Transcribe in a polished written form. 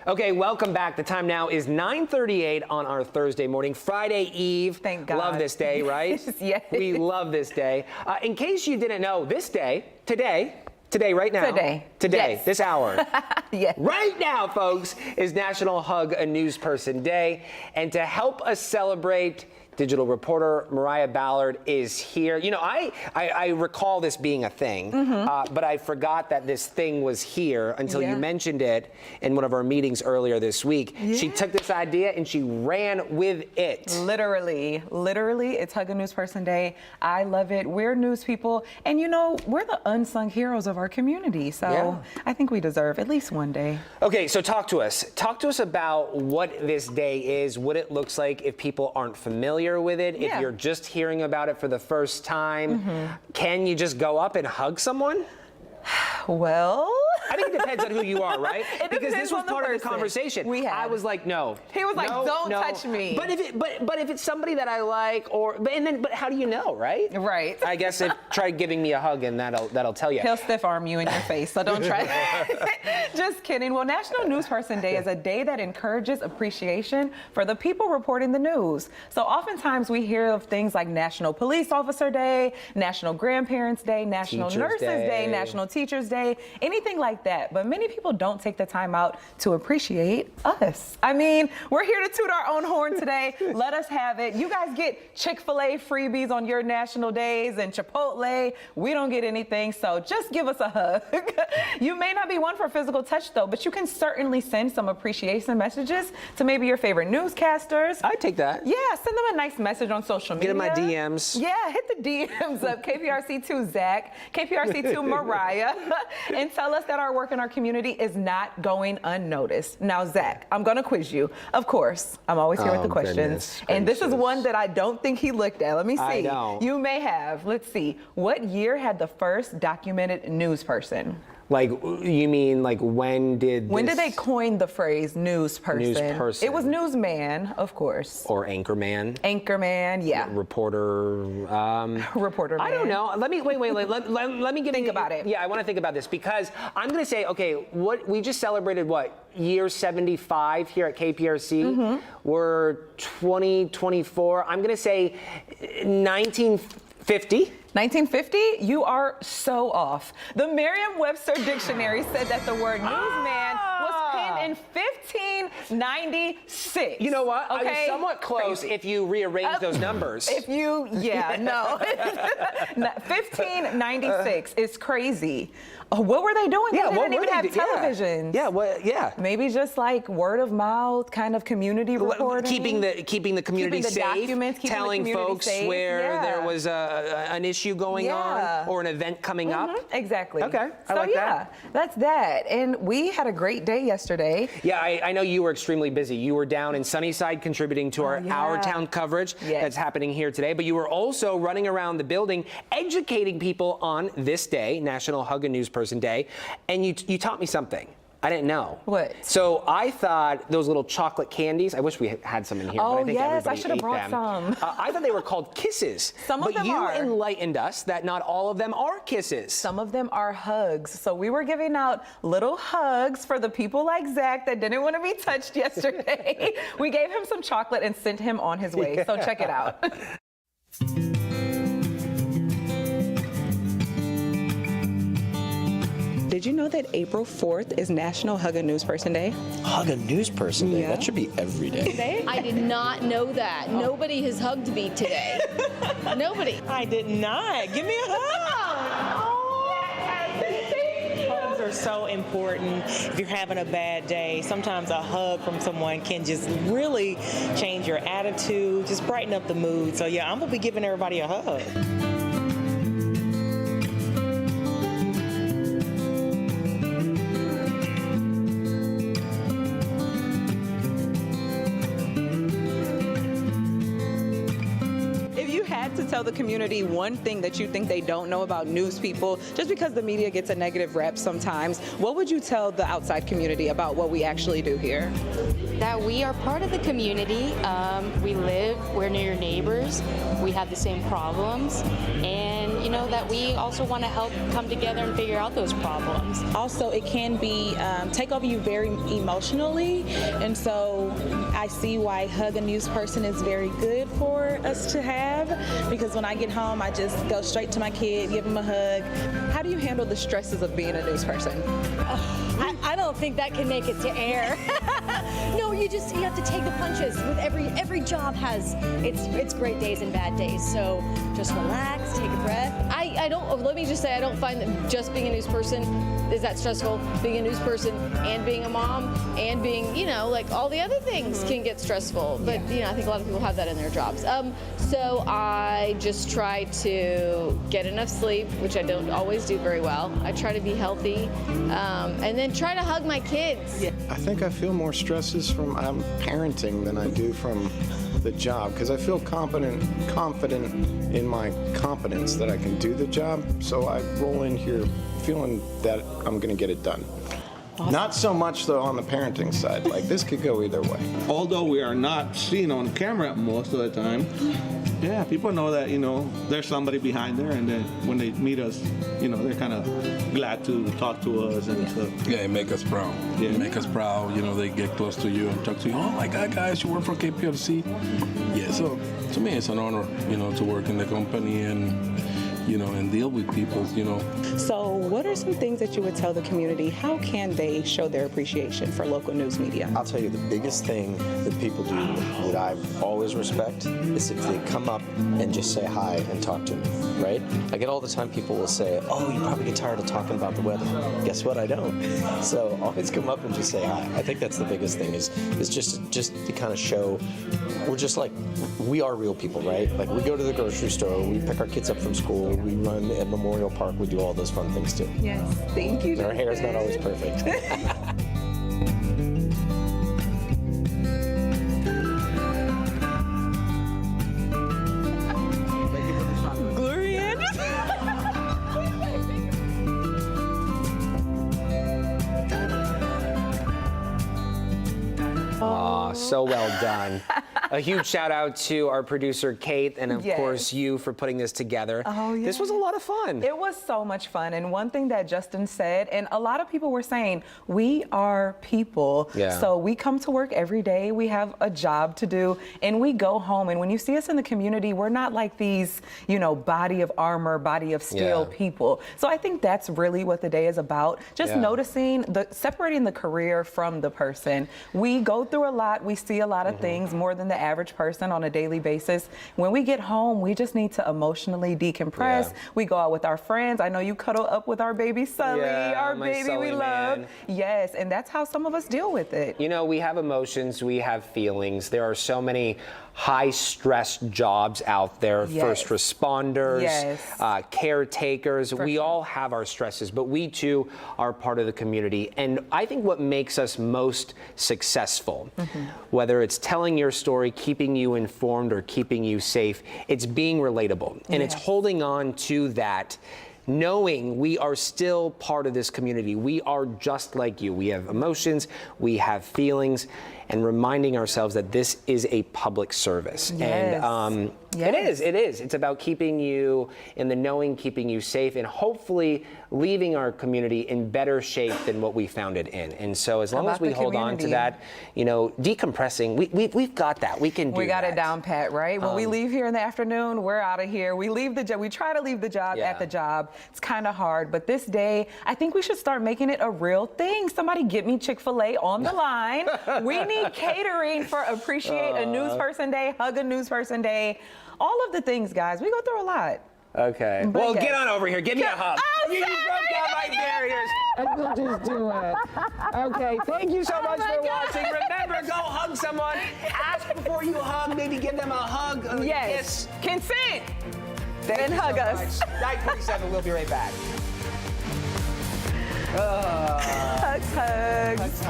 Okay, welcome back. The time now is 9:38 on our Thursday morning, Friday Eve. Thank God. Love this day, right? Yes. We love this day. In case you didn't know, this day, today, right now. Today, yes. This hour. Yes. Right now, folks, is National Hug a Newsperson Day. And to help us celebrate, digital reporter Mariah Ballard is here. You know, I recall this being a thing, but I forgot that this thing was here until you mentioned it in one of our meetings earlier this week. She took this idea and she ran with it. Literally, it's Hug a Newsperson Day. I love it. We're news people, and you know, we're the unsung heroes of our community, so I think we deserve at least one day. Okay, so talk to us. Talk to us about what this day is, what it looks like if people aren't familiar with it, if you're just hearing about it for the first time. Can you just go up and hug someone? Well, I think it depends on who you are, right? Because this was part of the conversation. I was like, no. He was like, don't touch me. But if it's somebody that I like, but how do you know, right? Right. I guess try giving me a hug and that'll tell you. He'll stiff arm you in your face, so don't try. Just kidding. Well, National Newsperson Day is a day that encourages appreciation for the people reporting the news. So oftentimes we hear of things like National Police Officer Day, National Grandparents Day, National Nurses Day, National Teachers Day, anything like that. But many people don't take the time out to appreciate us. I mean, we're here to toot our own horn today. Let us have it. You guys get Chick-fil-A freebies on your national days and Chipotle. We don't get anything, so just give us a hug. You may not be one for physical touch though, but you can certainly send some appreciation messages to maybe your favorite newscasters. I take that. Yeah, send them a nice message on social media. Get in my DMs. Yeah, hit the DMs up. KPRC2 Zach, KPRC2 Mariah, and tell us that our work in our community is not going unnoticed. Now, Zach, I'm gonna quiz you. Of course, I'm always here with the questions. And this is one that I don't think he looked at. Let me see. I know. You may have. Let's see. What year had the first documented news person? Like, you mean like when did they coin the phrase newsperson? Newsperson. It was newsman, of course. Or anchorman. Anchorman, yeah. Reporter. Reporter man. I don't know. Let me wait. Let me think about it. Yeah, I want to think about this because I'm going to say, okay, what we just celebrated year 75 here at KPRC. We're 2024. I'm going to say 1950. 1950? You are so off. The Merriam-Webster dictionary said that the word newsman was penned in 1596. You know what? Okay? I was somewhat close if you rearrange those numbers. No. 1596 is crazy. What were they doing? They didn't even have televisions. Yeah. Maybe just like word of mouth, kind of community reporting. Keeping the community safe. Documents, telling folks where there was an issue going on or an event coming up. Exactly. Okay, I like that. That's that. And we had a great day yesterday. Yeah, I know you were extremely busy. You were down in Sunnyside contributing to our town coverage that's happening here today, but you were also running around the building educating people on this day, National Hug a Newsperson Day, and you taught me something. I didn't know. What? So I thought those little chocolate candies, I wish we had some in here, but I think everybody I should have brought some. I thought they were called kisses. Some of them are. But you enlightened us that not all of them are kisses. Some of them are hugs. So we were giving out little hugs for the people like Zach that didn't want to be touched yesterday. We gave him some chocolate and sent him on his way. So check it out. Did you know that April 4th is National Hug a Newsperson Day? Hug a Newsperson Day? That should be every day. Today? I did not know that. Nobody has hugged me today. Nobody. I did not. Give me a hug. Hugs are so important. If you're having a bad day, sometimes a hug from someone can just really change your attitude, just brighten up the mood. So yeah, I'm going to be giving everybody a hug. To tell the community one thing that you think they don't know about news people, just because the media gets a negative rep sometimes, what would you tell the outside community about what we actually do here? That we are part of the community. We're near your neighbors. We have the same problems. And, you know, that we also want to help come together and figure out those problems. Also, it can be take over you very emotionally, and so I see why Hug a News Person is very good for us to have, because when I get home, I just go straight to my kid, give him a hug. How do you handle the stresses of being a news person? I don't think that can make it to air. No, you have to take the punches. With every job has its great days and bad days. So just relax, take a breath. I don't. Let me just say, I don't find that just being a news person is that stressful. Being a news person and being a mom and being, like all the other things can get stressful. But I think a lot of people have that in their jobs. So I just try to get enough sleep, which I don't always do very well. I try to be healthy, and then try to hug my kids. I think I feel more stresses from parenting than I do from the job, because I feel confident in my competence that I can do the job. So I roll in here feeling that I'm going to get it done. Awesome. Not so much though on the parenting side. Like, this could go either way. Although we are not seen on camera most of the time, yeah, people know that, there's somebody behind there, and then when they meet us, they're kind of glad to talk to us and stuff. Yeah, it make us proud. Yeah. It make us proud, they get close to you and talk to you. Oh my God, guys, you work for KPLC? Yeah, so to me it's an honor, to work in the company and deal with people, So what are some things that you would tell the community? How can they show their appreciation for local news media? I'll tell you, the biggest thing that people do that I always respect is if they come up and just say hi and talk to me, right? I get all the time people will say, oh, you probably get tired of talking about the weather. Guess what? I don't. So always come up and just say hi. I think that's the biggest thing is just to kind of show we're just like, we are real people, right? Like, we go to the grocery store, we pick our kids up from school, we run at Memorial Park, we do all those fun things too. Yes, thank you. Our hair is not always perfect. So well done. A huge shout out to our producer, Kate, and of course you for putting this together. Oh, yeah. This was a lot of fun. It was so much fun. And one thing that Justin said, and a lot of people were saying, we are people. Yeah. So we come to work every day. We have a job to do, and we go home. And when you see us in the community, we're not like these, body of armor, body of steel people. So I think that's really what the day is about. Just noticing, separating the career from the person. We go through a lot. We see a lot of things, more than the average person on a daily basis. When we get home, we just need to emotionally decompress. Yeah. We go out with our friends. I know you cuddle up with our baby Sully, our my baby Sully we love. man. Yes, and that's how some of us deal with it. We have emotions, we have feelings. There are so many high-stress jobs out there, first responders, caretakers. We all have our stresses, but we too are part of the community. And I think what makes us most successful, whether it's telling your story, keeping you informed, or keeping you safe, it's being relatable. And it's holding on to that, knowing we are still part of this community. We are just like you. We have emotions, we have feelings, and reminding ourselves that this is a public service. And it is. It's about keeping you in the knowing, keeping you safe, and hopefully leaving our community in better shape than what we found it in. And so as long as we hold on to that, decompressing, we've got that. We can do that. We got it down pat, right? When we leave here in the afternoon, we're out of here. We leave the job. We try to leave the job at the job. It's kind of hard, but this day, I think we should start making it a real thing. Somebody get me Chick-fil-A on the line. We need catering for Appreciate a News Person Day, Hug a News Person Day, all of the things, guys. We go through a lot. Okay. But well, get on over here. Give me a hug. Oh, You broke down my barriers. And we'll just do it. Okay. Thank you so much for watching. Remember, go hug someone. Ask before you hug. Maybe give them a hug. A kiss. Consent. Thank Then you hug so us. much. 9:47. We'll be right back. Hugs.